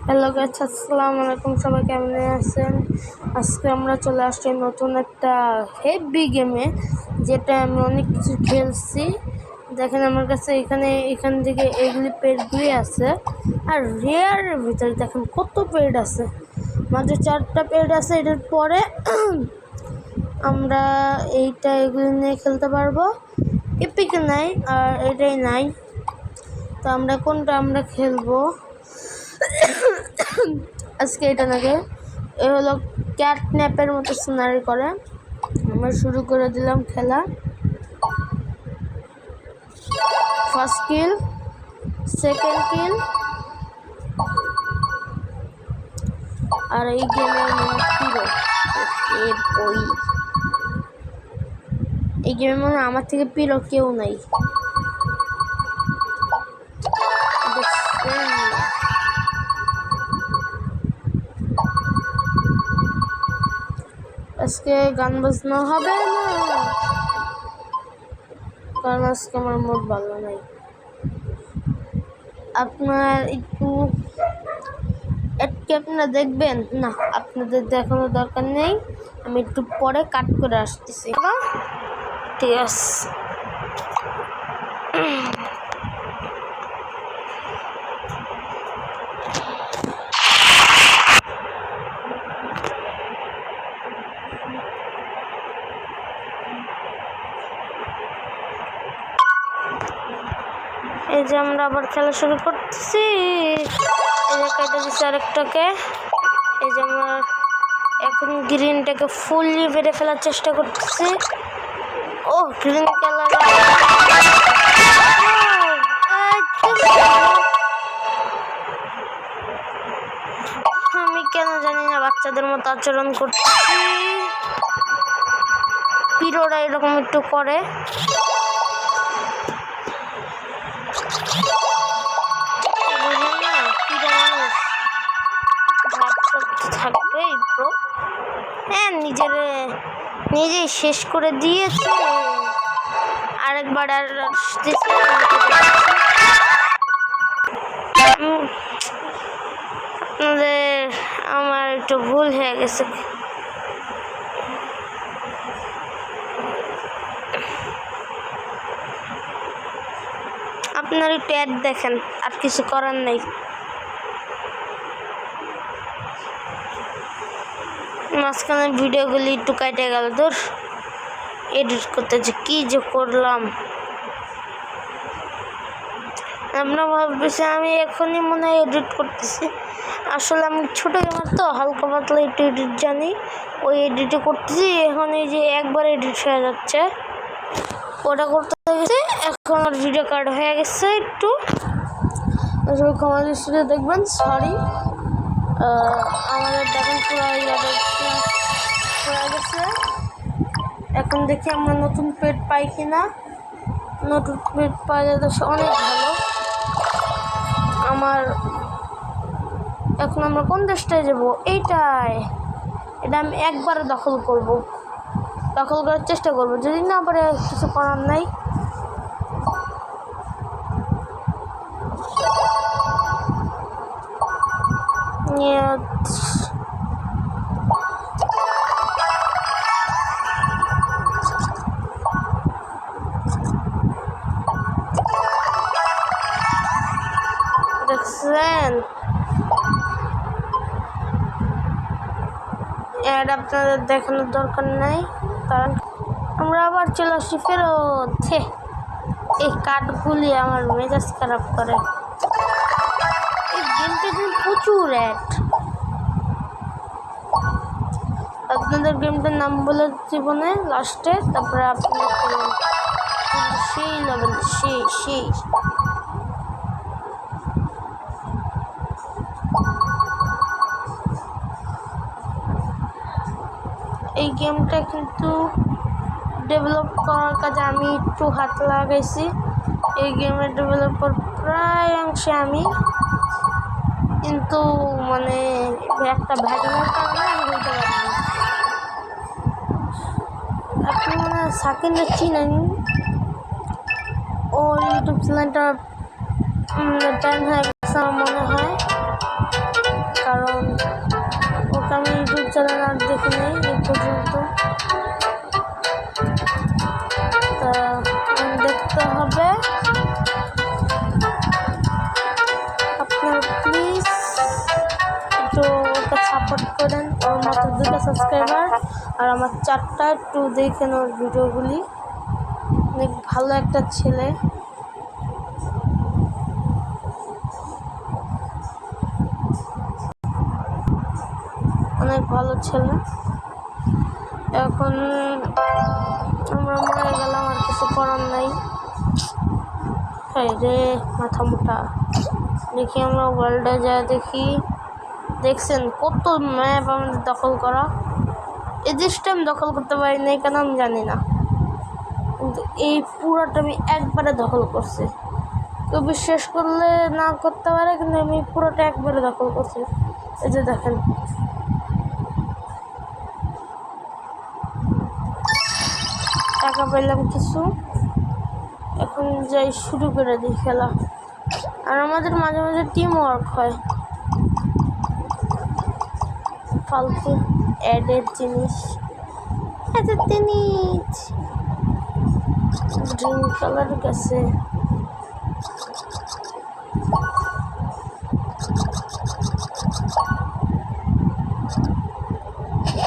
Hello guys, আসসালামু আলাইকুম। সবাই কেমন আছেন? আজকে আমরা চলে আসছি নতুন একটা হেভি গেমে, যেটা আমি অনেক কিছু খেলছি। দেখেন আমার কাছে এখান থেকে এগুলি পেডগুলি আছে, আর রেয়ারের ভিতরে দেখেন কত পেড আছে। মাত্র 4টা পেড আছে। এটার পরে আমরা এগুলি নিয়ে খেলতে পারবো। এপিক নাই, আর এটাই নাই। তো আমরা কোনটা খেলবো আজকে? এটা নাকি এ হলো ক্যাটন্যাপের মতো সিনারি করে। আমরা শুরু করে দিলাম খেলা। ফার্স্ট কিল, সেকেন্ড কিল, আর এই গেমের মনে পিরো এই গেমের মনে আমার থেকে পিরো কেউ নাই। আজকে গান বাজনা হবে না, কারণ আজকে আমার মুড ভালো নাই। আপনার একটু আপনারা দেখবেন না, আপনাদের দেখানোর দরকার নেই। আমি একটু পরে কাট করে আসতেছি। ঠিক আছে। এই যে আমরা আবার খেলা শুরু করতেছি। এই যে কেটে দিচ্ছি আরেকটাকে। এই যে আমার এখন গ্রিনটাকে ফুললি বেড়ে ফেলার চেষ্টা করতেছি। ও গ্রিন কালার, আমি কেন জানি না বাচ্চাদের মতো আচরণ করতেছি। পিরোরা এরকম একটু করে। থাকবেই ব্রো। হ্যাঁ, নিজেই শেষ করে দিয়েছে। আরেকবার আর আপনাদের আমার একটু ভুল হয়ে গেছে। আপনার একটু অ্যাড দেখেন, আর কিছু করার নেই। মাঝখানে ভিডিওগুলি একটু কেটে গেল। ধর এডিট করতে যে কী যে করলাম। আপনারা ভাবতেছি আমি এখনই মনে হয় এডিট করতেছি। আসলে আমি ছোটো গেমার তো, হালকা পাতলা একটু এডিট জানি, ওই এডিটে করতেছি। এখন এই যে একবার এডিট হয়ে যাচ্ছে, ওটা করতে গেছে। এখন আর ভিডিও কার্ড হয়ে গেছে একটু, সবাই ক্ষমা দৃষ্টিতে দেখবেন। সরি। আমাদের দেখেন পুরো হয়ে গেছে। এখন দেখি আমরা নতুন পেট পাই কিনা। নতুন পেট পাইলে তো অনেক ভালো। এখন আমরা কোন দেশটায় যাব? এটা আমি একবার দখল করার চেষ্টা করব। যদি না পারে কিছু করার নাই। দেখছেন, অ্যাড আপনাদের দেখানোর দরকার নাই, কারণ আমরা আবার চলে আসছি ফেরত। এই কাঠগুলি আমার মেজাজ খারাপ করে। এই গেমটা প্রচুর অ্যাড। আপনাদের গেমটার নাম বলে জীবনে লাস্টে, তারপরে আপনারা খেলেন সেই লেভেল, সেই এই গেমটা কিন্তু ডেভেলপ করার কাজে আমি একটু হাত লাগাইছি। এই গেমের ডেভেলপার প্রায় অংশে আমি, কিন্তু মানে একটা ভ্যাগনের কারণে আমি হইতে পারিনি। আপনি মনে হয় সাকিনটা চিনেন, ওর ইউটিউব চ্যানেলটা ব্যান হয়ে গেছে আমার মনে হয়। আর দেখি নেই এই পর্যন্ত, তা দেখতে হবে। আপনারা প্লিজ একটু ওকে সাপোর্ট করেন। ওর মাত্র 2টা সাবস্ক্রাইবার আর আমার 4টা, একটু দেখেন ওর ভিডিওগুলি। অনেক ভালো একটা ছেলে। অনেক ভালো ছেলে। এখন আমরা মরে গেলাম, আর কিছু করার নাই। হ্যাঁ রে, মাথা মোটা। দেখি আমরা ওয়ার্ল্ডে যা দেখি। দেখছেন কত ম্যাপ আমাদের দখল করা। এই দেশটা আমি দখল করতে পারি নাই কেন আমি জানি না, কিন্তু এই পুরোটা আমি একবারে দখল করছি। কেউ বিশ্বাস করলে না করতে পারে, কিন্তু আমি পুরোটা একবারে দখল করছি। এই যে দেখেন, টাকা পেলাম কিছু। এখন যাই শুরু করে দিই খেলা। আর আমাদের মাঝে মাঝে টিম ওয়ার্ক হয়। ফালতু অ্যাডের জিনিস, এত জিনিস গ্রিন কালার গেছে।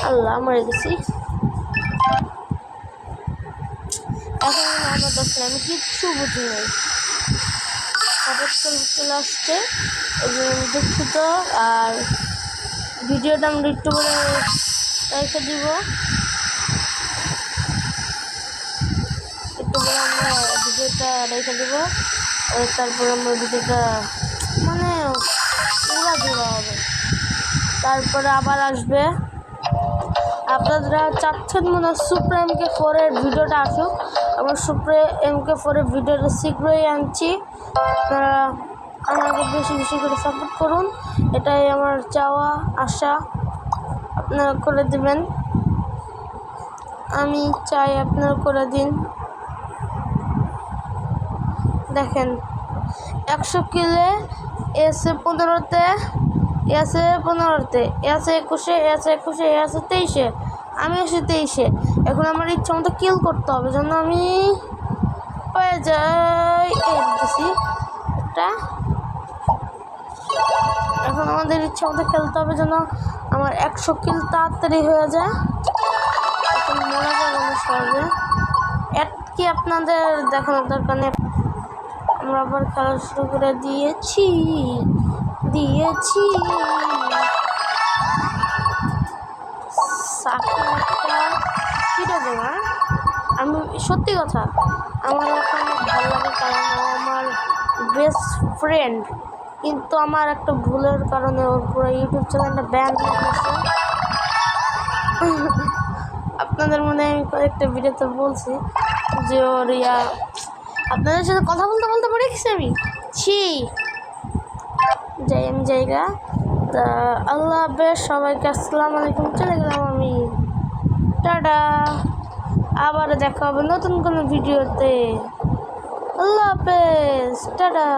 আল্লাহ মরে গেছি। এখন আমার দোষে আমি কিচ্ছু বুঝি নাই, হঠাৎ করে চলে আসছে, এই জন্য দুঃখিত। আর ভিডিওটা আমরা একটু করে রেখে দিব, একটু করে আমরা ভিডিওটা রেখে দিব। তারপরে আমরা ভিডিওটা মানে পুরা জোড়া হবে, তারপরে আবার আসবে। আপনারা চাচ্ছেন মনে সুপ্রে MK4-এর ভিডিওটা আসুক। আমার সুপ্রে MK4-এর ভিডিওটা শীঘ্রই আনছি। আপনারা আমাকে বেশি বেশি করে সাপোর্ট করুন, এটাই আমার চাওয়া আশা। আপনারা করে দেবেন, আমি চাই আপনারা করে দিন। দেখেন 100 কিলে এসে 15-তে, এসে 15-তে, এসে 21-এ, এসে 21-এ, এসে 23-এ, আমি এসে 23-এ। এখন আমার ইচ্ছা মতো কিল করতে হবে, যেন আমি পেয়ে যাই। এই দিতেছি একটা। এখন আমাদের ইচ্ছা মতো খেলতে হবে যেন আমার 100 কিল তাড়াতাড়ি হয়ে যায়। এখন মনে যাবে না সহজে। এত কি আপনাদের দেখানোর দরকার নেই। আমরা আবার খেলা শুরু করে দিয়েছি। আমি সত্যি কথা, আমার এখন ভালো লাগে কারণ ও আমার বেস্ট ফ্রেন্ড। কিন্তু আমার একটা ভুলের কারণে ওর পুরো ইউটিউব চ্যানেলটা ব্যান হয়ে গেছে। আপনাদের মনে আমি কয়েকটা ভিডিওতে বলছি যে ওর আপনাদের সাথে কথা বলতে বলতে পড়ে গেছি আমি। যাই আমি জায়গা। তা আল্লাহ হাফেজ সবাইকে, আসসালামু আলাইকুম। চলে গেলাম আমি, টাটা। আবার দেখা হবে নতুন কোনো ভিডিওতে। আল্লাহ হাফেজ, টাটা।